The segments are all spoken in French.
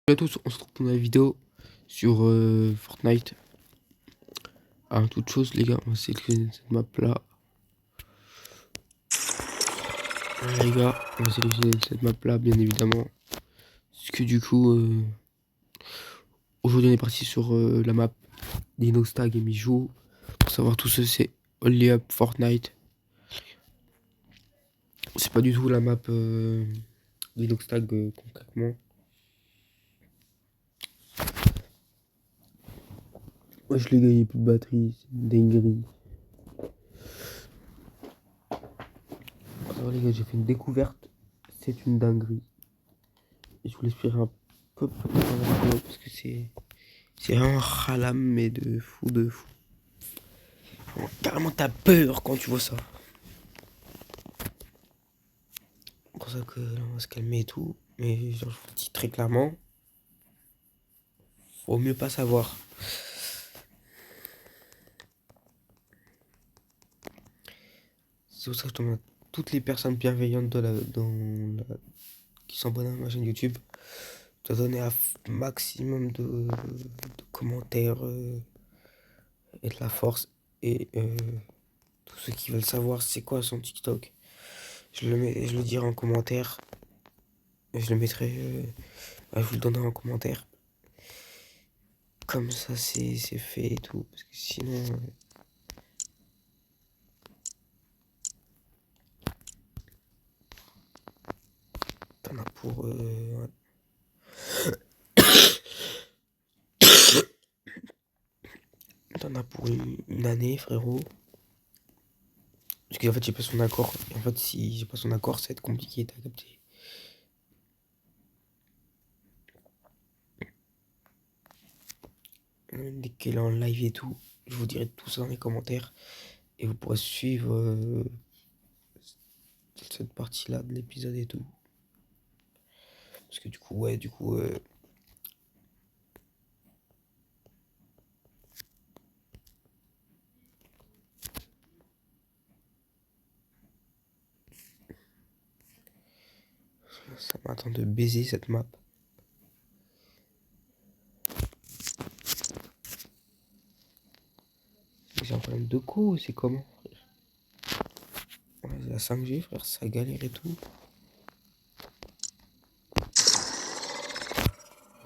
Salut à tous, on se retrouve dans la vidéo sur Fortnite. Avant toute chose, les gars, on va sélectionner cette map là. Voilà, les gars, on va sélectionner cette map là, bien évidemment. Parce que du coup, aujourd'hui on est parti sur la map d'Inostag et Mijou. Pour savoir tout ça, c'est Only Up Fortnite. C'est pas du tout la map d'Inostag concrètement. Wesh les gars, il n'y a plus de batterie, c'est une dinguerie. Alors les gars, j'ai fait une découverte, c'est une dinguerie. Et je vous l'expliquerai un peu plus tard dans la vidéo parce que c'est un halam mais de fou de fou. Carrément t'as peur quand tu vois ça. C'est pour ça que là on va se calmer et tout. Mais genre je vous le dis très clairement, faut mieux pas savoir. C'est pour ça que je demande à toutes les personnes bienveillantes qui s'abonnent à ma chaîne YouTube de donner un maximum de commentaires et de la force. Et tous ceux qui veulent savoir c'est quoi son TikTok, je le dirai en commentaire. Je le mettrai, je vous le donnerai en commentaire. Comme ça c'est fait et tout. Parce que sinon... t'en as pour... t'en as pour une année, frérot. Parce qu'en fait j'ai pas son accord. Et en fait si j'ai pas son accord ça va être compliqué, t'as capté. Dès qu'elle est en live et tout, je vous dirai tout ça dans les commentaires. Et vous pourrez suivre cette partie-là de l'épisode et tout. Parce que du coup, ouais, ça m'attend de baiser cette map. J'ai un problème de co, c'est comment, frère? Ouais, c'est la 5G, frère, ça galère et tout.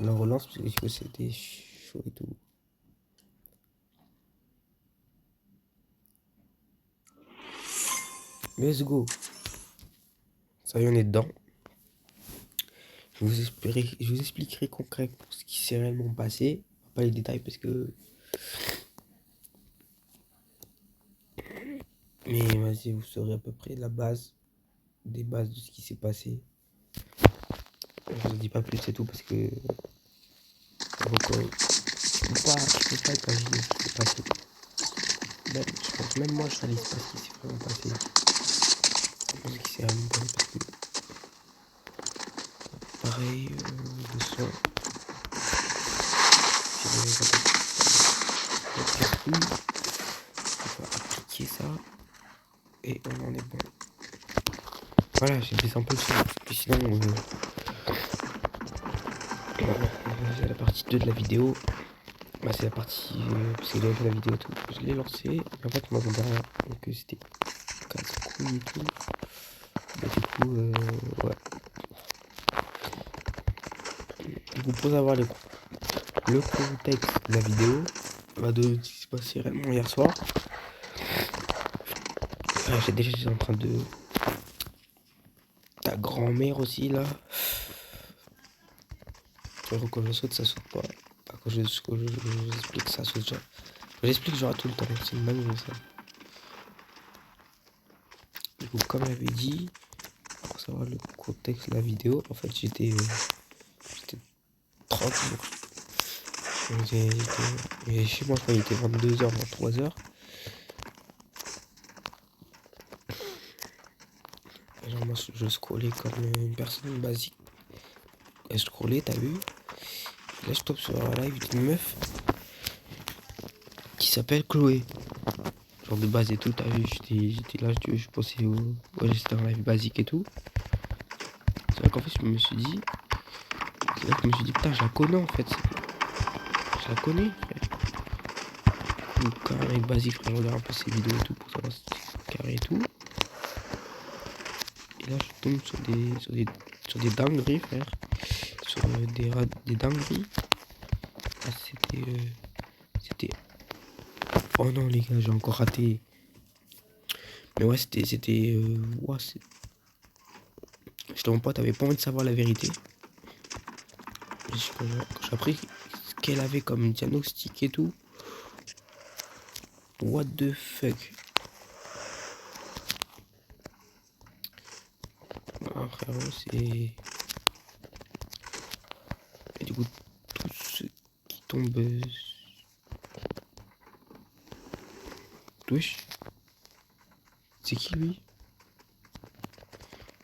La relance, parce que c'était chaud et tout. Let's go. Ça y est, on est dedans. Je vous expliquerai concrètement ce qui s'est réellement passé. Pas les détails parce que... Mais vas-y, vous saurez à peu près la base, des bases de ce qui s'est passé. Je vous dis pas plus, c'est tout parce que... Je peux pas imaginer ce qui s'est passé. Même, je pense même moi, je réalise pas ce qui s'est vraiment passé. Je pense qu'il s'est vraiment passé parce que... Pareil, le son... On va appliquer ça et on en est bon. Voilà, j'ai baissé un peu le son. Puis sinon, c'est la partie 2 de la vidéo. Bah, c'est la partie. Parce que j'avais fait la vidéo et tout. Je l'ai lancé. Et en fait, on m'entendait rien. Donc c'était casse-couille et tout. Bah, du coup, ouais. Du coup, pour savoir le contexte de la vidéo, bah, de ce qui s'est passé réellement hier soir. J'étais en train de... Ta grand-mère aussi là. Quand je saute, ça saute pas. Quand j'explique, ça saute déjà. J'explique genre tout le temps, c'est une dinguerie ça. Du coup, comme j'avais dit, pour savoir le contexte de la vidéo, en fait j'étais tranquille. Et chez moi, je crois qu'il était 22h, 23h. Genre moi je scrollais comme une personne basique. Et je scrollais, t'as vu? Là je tombe sur un live d'une meuf qui s'appelle Chloé. Genre de base et tout, t'as vu? J'étais là, je pensais au... Ouais, c'était un live basique et tout. C'est vrai qu'en fait je me suis dit, C'est là que je me suis dit, putain, je la connais en fait. Je la connais, frère. Donc, carré basique, frère, je regarde un peu ses vidéos et tout pour savoir si c'est carré et tout. Et là, je tombe sur des dingueries, frère. Sur des dingueries. Ah, c'était. Oh non, les gars, j'ai encore raté. Mais ouais, ouais, je te rends pas, t'avais pas envie de savoir la vérité. Quand j'ai appris ce qu'elle avait comme diagnostic et tout. What the fuck. Ah, frérot, c'est. Et du coup, tous ceux qui tombent. Wesh. C'est qui lui?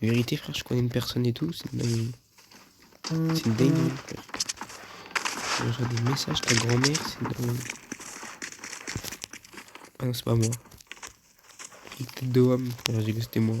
La vérité, frère, je connais une personne et tout. C'est une dinguerie. C'est une dinguerie, frère. Je reçois des messages, ta grand-mère, c'est une dinguerie. Ah non, c'est pas moi. Une tête de homme, frère, j'ai dit que c'était moi.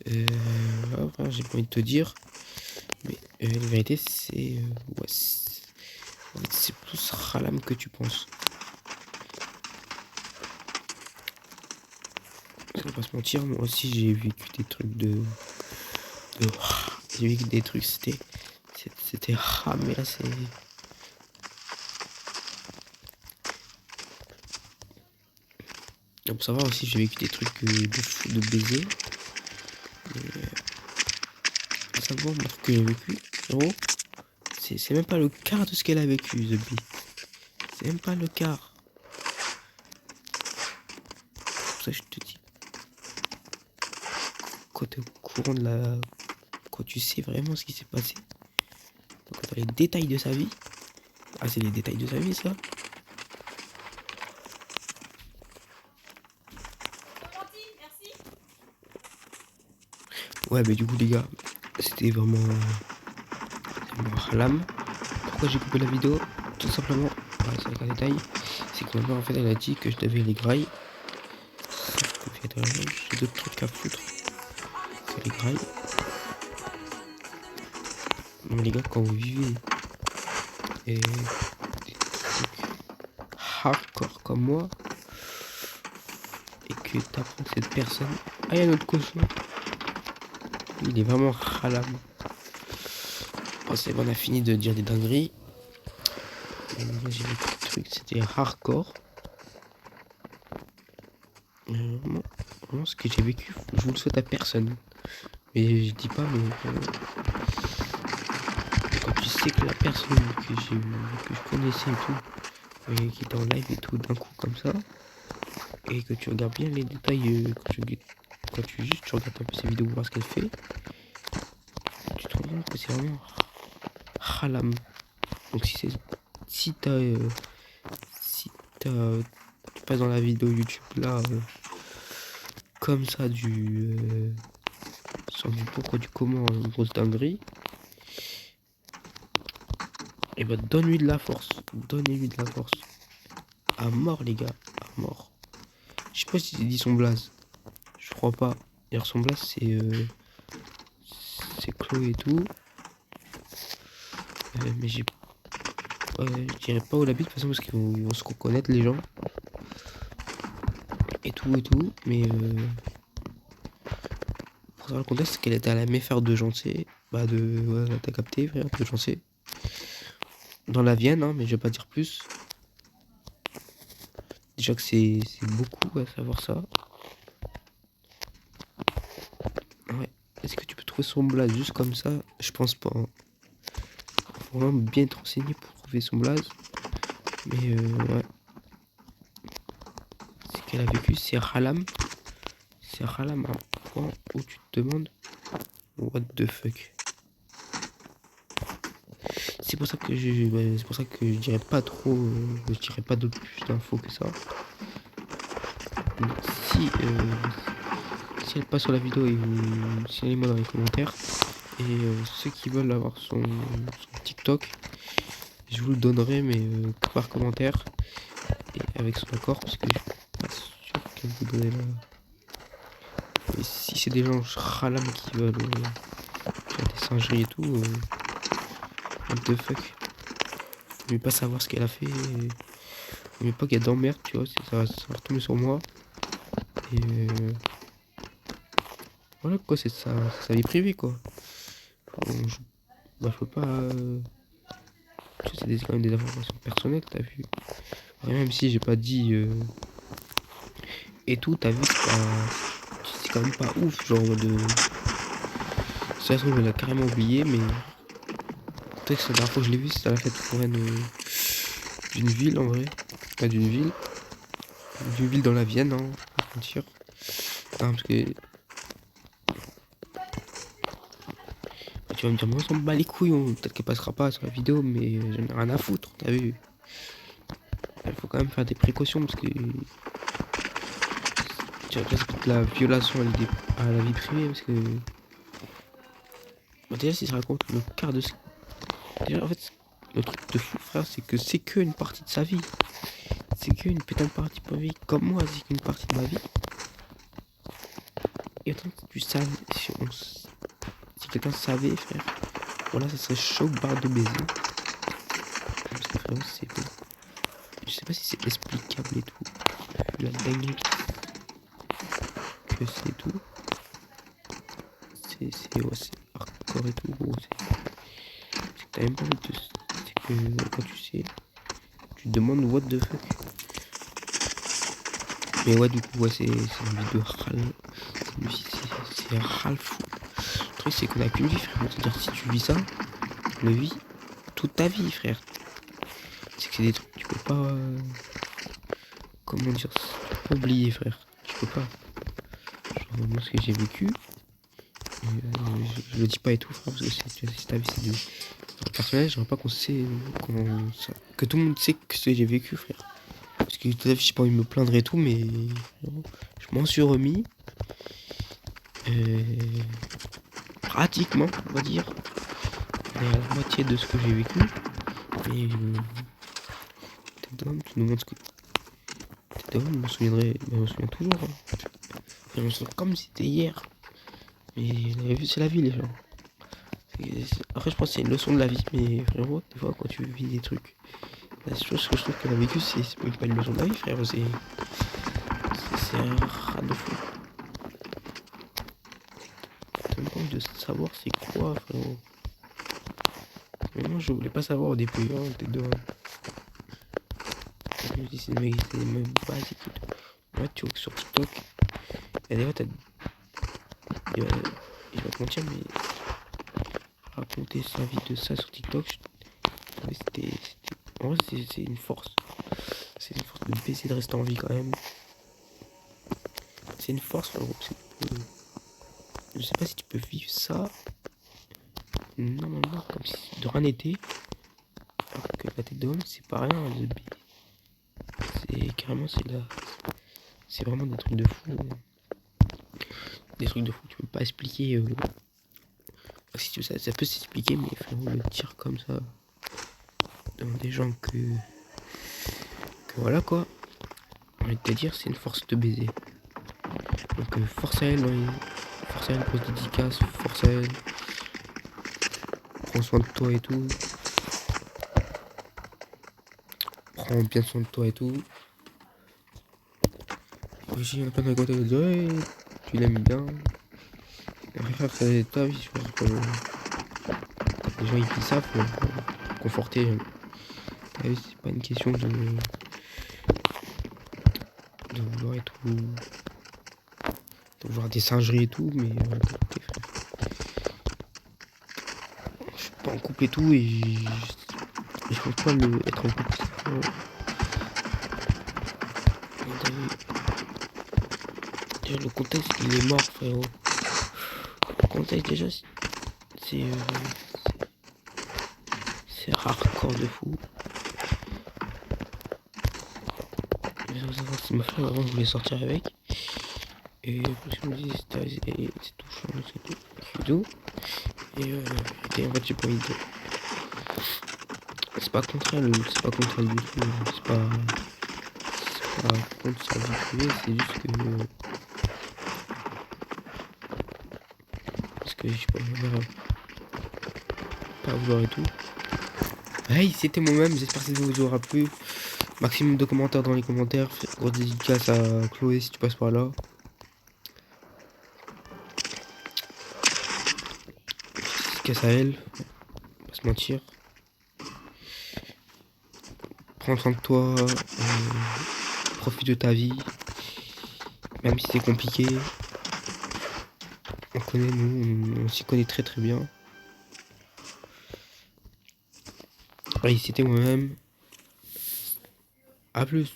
Ouais, frère, j'ai pas envie de te dire. Mais la vérité, c'est. Ouais, en fait, c'est plus Ralam que tu penses. On va pas se mentir, moi aussi j'ai vécu des trucs j'ai vécu des trucs, c'était mais là c'est. Pour savoir aussi, j'ai vécu des trucs de fou, de baiser. Pour savoir, moi, ce que j'ai vécu, gros, c'est même pas le quart de ce qu'elle a vécu, The Bee. C'est même pas le quart. C'est pour ça que je te dis. Quand t'es au courant de la. Quand tu sais vraiment ce qui s'est passé. Quand t'as les détails de sa vie. Ah, c'est les détails de sa vie, ça. Ouais, mais du coup, les gars, c'était vraiment Halam. Pourquoi j'ai coupé la vidéo? Tout simplement, c'est un détail. C'est que ma mère, en fait, elle a dit que je devais les grailles. J'ai d'autres trucs à foutre que les grailles. Mais les gars, quand vous vivez des trucs hardcore comme moi, et que t'apprends que cette personne. Ah, il y a notre cochon. Il est vraiment Halam. Oh, c'est bon, on a fini de dire des dingueries. Moi, j'ai vu des trucs, c'était hardcore. Vraiment, ce que j'ai vécu, je vous le souhaite à personne. Mais je dis pas, mais quand tu sais que la personne que je connaissais et tout, et qui était en live et tout, d'un coup comme ça, et que tu regardes bien les détails, quand tu juste tu regardes un peu ses vidéos pour voir ce qu'elle fait, tu te rends compte que c'est vraiment halam. Donc si tu passes dans la vidéo YouTube là, comme ça sans du pourquoi du comment, une grosse dinguerie, et bah donne-lui de la force, donnez-lui de la force. À mort les gars, à mort. Je sais pas si j'ai dit son blaze, je crois pas. D'ailleurs son blaze c'est Chloé et tout. Mais je dirais pas où elle habite de toute façon parce qu'ils vont se reconnaître les gens. Et tout, mais pour savoir le contexte, c'est qu'elle était à la méfaire de Jancé. Ouais, t'as capté, frère, de Jancé. Dans la Vienne, hein, mais je vais pas dire plus. Déjà que c'est beaucoup à savoir ça. Ouais. Est-ce que tu peux trouver son blaze juste comme ça? Je pense pas. Hein. Faut vraiment bien être renseigné pour trouver son blaze. Mais ouais. Ce qu'elle a vécu, c'est Halam. C'est Halam à un point où tu te demandes what the fuck. C'est pour ça que je dirais pas trop, je dirais pas de plus d'infos que ça. Donc, si elle passe sur la vidéo et signalez-moi dans les commentaires. Et ceux qui veulent avoir son TikTok, je vous le donnerai mais que par commentaire et avec son accord parce que je suis pas sûr qu'elle vous donne Et si c'est des gens ralams qui veulent faire des singeries et tout, what the fuck. Je veux pas savoir ce qu'elle a fait. Je veux pas qu'elle d'emmerde, tu vois. Ça va retomber sur moi. Et voilà quoi, c'est sa vie privée quoi. Je, je peux pas. Tu sais, c'est quand même des informations personnelles, t'as vu. Même si j'ai pas dit et tout, t'as vu, c'est quand même pas ouf, genre de. Ça se trouve, elle a carrément oublié, mais peut-être que la dernière fois que je l'ai vu, c'était à la fête foraine d'une ville en vrai. Pas d'une ville dans la Vienne, hein, pas mentir. Non, parce que tu vas me dire, moi on s'en bat les couilles, peut-être qu'elle passera pas sur la vidéo, mais j'en ai rien à foutre, t'as vu. Il faut quand même faire des précautions parce que tu respectes la violation à la vie privée parce que bah, déjà si ça raconte le quart de ce. Déjà en fait le truc de fou frère c'est que c'est que une partie de sa vie. C'est qu'une putain de partie de ma vie. Comme moi c'est qu'une partie de ma vie. Et autant que tu savais si quelqu'un savait frère. Voilà ça serait chaud barre de baiser. Parce que frère c'est. Je sais pas si c'est explicable et tout. La dinguerie que c'est tout. C'est hardcore et tout gros. C'est que t'as même pas envie de. C'est que quand tu sais, tu te demandes what the fuck. Mais ouais du coup ouais c'est une vidéo râle. C'est râle fou. Le truc c'est qu'on a qu'une vie frère. C'est-à-dire si tu vis ça, le vis toute ta vie frère. C'est que c'est des trucs que tu peux pas. Comment dire ça, tu peux pas oublier frère. Tu peux pas. Genre moi ce que j'ai vécu. Je le dis pas et tout frère parce que si ta vie c'est du personnel, j'aimerais pas qu'on sait que tout le monde sait que ce que j'ai vécu frère. Parce que tout à l'heure j'ai pas envie de me plaindre et tout mais je m'en suis remis. Pratiquement on va dire. On est à la moitié de ce que j'ai vécu. Et tu nous montres ce que. Je me souviendrai. Je me souviens toujours. Hein. Je me souviens comme si c'était hier. Mais vous avez vu c'est la vie les gens. Après je pense que c'est une leçon de la vie. Mais vraiment des fois quand tu vis des trucs. La chose que je trouve qu'elle a vécu c'est pas une leçon de la vie frère. C'est un rat de fou. T'as même pas envie de savoir c'est quoi frérot. Mais moi je voulais pas savoir au début. Hein, t'es dehors. Je me dis c'est des mêmes basiques et tout. Ouais tu vois que sur TikTok. Et des fois t'as. Je vais pas te mentir mais. Raconter sa vie de ça sur TikTok. En vrai c'est une force. C'est une force de baisser de rester en vie quand même. C'est une force frérot. Je sais pas si tu peux vivre ça. Normalement comme si de rien n'était. Alors que la tête de homme c'est pas rien. C'est carrément c'est vraiment des trucs de fou. Des trucs de fou que tu peux pas expliquer. Si tu veux, ça peut s'expliquer mais frérot le dire comme ça. Devant des gens que voilà quoi. J'ai envie de te dire c'est une force de baiser. Donc force à elle force à elle grosse dédicace, force à elle. Prends soin de toi et tout. Prends bien soin de toi et tout. Aussi on a pas de côté de dire hey, tu l'aimes bien. Après c'est ta vie je pense que les gens ils savent pour conforter. C'est pas une question de vouloir et tout. De voir des singeries et tout, mais je suis pas en couple et tout et je pense pas être en couple. Déjà le contexte il est mort frérot. Le contexte déjà c'est hardcore de fou. Je veux savoir si ma femme avant je voulais sortir avec. Et parce que je me dis c'est touchant, c'est tout. Et en fait j'ai pas envie de. C'est pas contre elle du tout. C'est pas contre sa vie privée, c'est juste que. que je peux pas vouloir et tout. Hey, c'était moi-même, j'espère que ça vous aura plu. Maximum de commentaires dans les commentaires. Grosse dédicace à Chloé si tu passes par là. Dédicace à elle, pas se mentir. Prends soin de toi, profite de ta vie. Même si c'est compliqué. On connaît, nous, on s'y connaît très très bien. Hey, c'était moi-même. À plus.